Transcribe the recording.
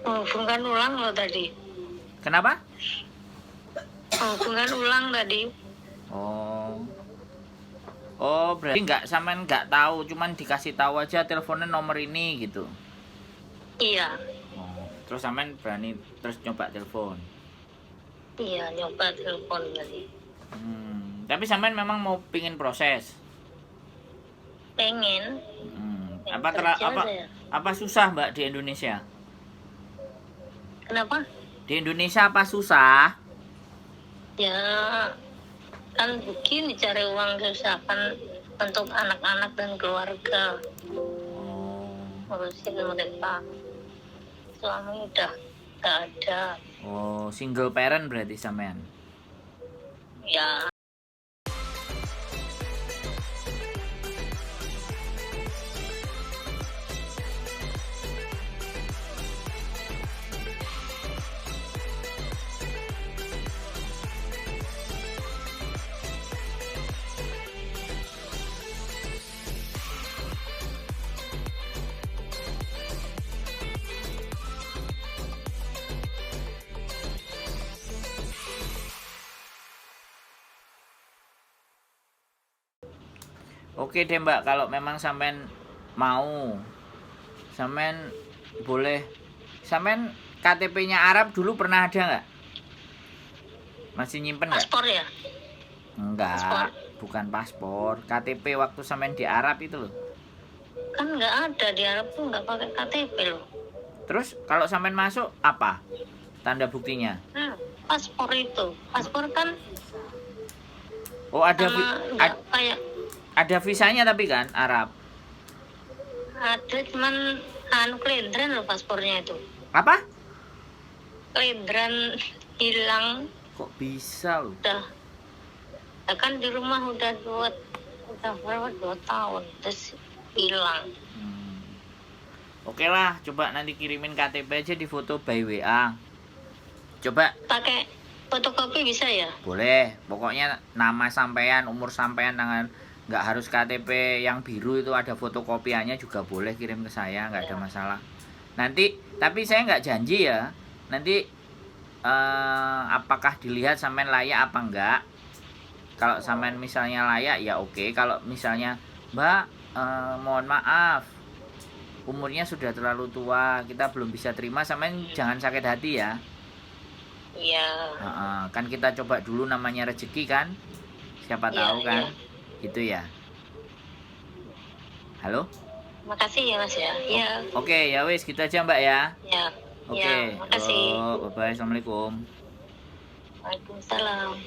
Menghubungkan ulang loh tadi. Kenapa? Menghubungkan ulang tadi. Oh, berarti sampean nggak tahu, cuman dikasih tahu aja teleponnya nomor ini gitu. Iya. Terus sampean berani terus nyoba telepon. Iya, nyoba telepon tadi. Tapi sampean memang mau pingin proses. Pengen. Apa susah Mbak di Indonesia? Kenapa? Di Indonesia apa susah? Ya, kan begini cari uang kesusahan untuk anak-anak dan keluarga. Ngurusin mereka. Suami udah gak ada. Single parent berarti sampean? Ya. Oke deh Mbak, kalau memang sampean mau, sampean boleh. Sampean KTP-nya Arab dulu pernah ada nggak? Masih nyimpen nggak? Paspor ya? Enggak, paspor. Bukan paspor. KTP waktu sampean di Arab itu loh. Kan nggak ada, di Arab tuh nggak pakai KTP loh. Terus kalau sampean masuk apa? Tanda buktinya? Paspor itu. Paspor kan. Kayak ada visanya tapi kan Arab. Ada, cuman kelendran loh paspornya itu. Apa? Kelendran hilang. Kok bisa loh? Udah. Ya kan di rumah udah berapa 2 tahun terus hilang. Oke lah, coba nanti kirimin KTP aja di foto by WA. Coba. Pakai fotokopi bisa ya? Boleh, pokoknya nama sampean, umur sampean, tangan. Nggak harus KTP yang biru itu, ada fotokopiannya juga boleh kirim ke saya, nggak ada masalah. Nanti, tapi saya nggak janji ya. Nanti apakah dilihat sampean layak apa enggak. Kalau sampean misalnya layak ya oke. Kalau misalnya Mbak, mohon maaf, umurnya sudah terlalu tua, kita belum bisa terima, sampean jangan sakit hati ya. Iya. Kan kita coba dulu, namanya rezeki kan. Siapa tahu kan. Iya. Gitu ya. Halo? Makasih ya Mas ya. Iya. Oke, ya wis, gitu aja Mbak ya. Ya. Oke. Ya, makasih. Bye-bye. Assalamualaikum. Waalaikumsalam.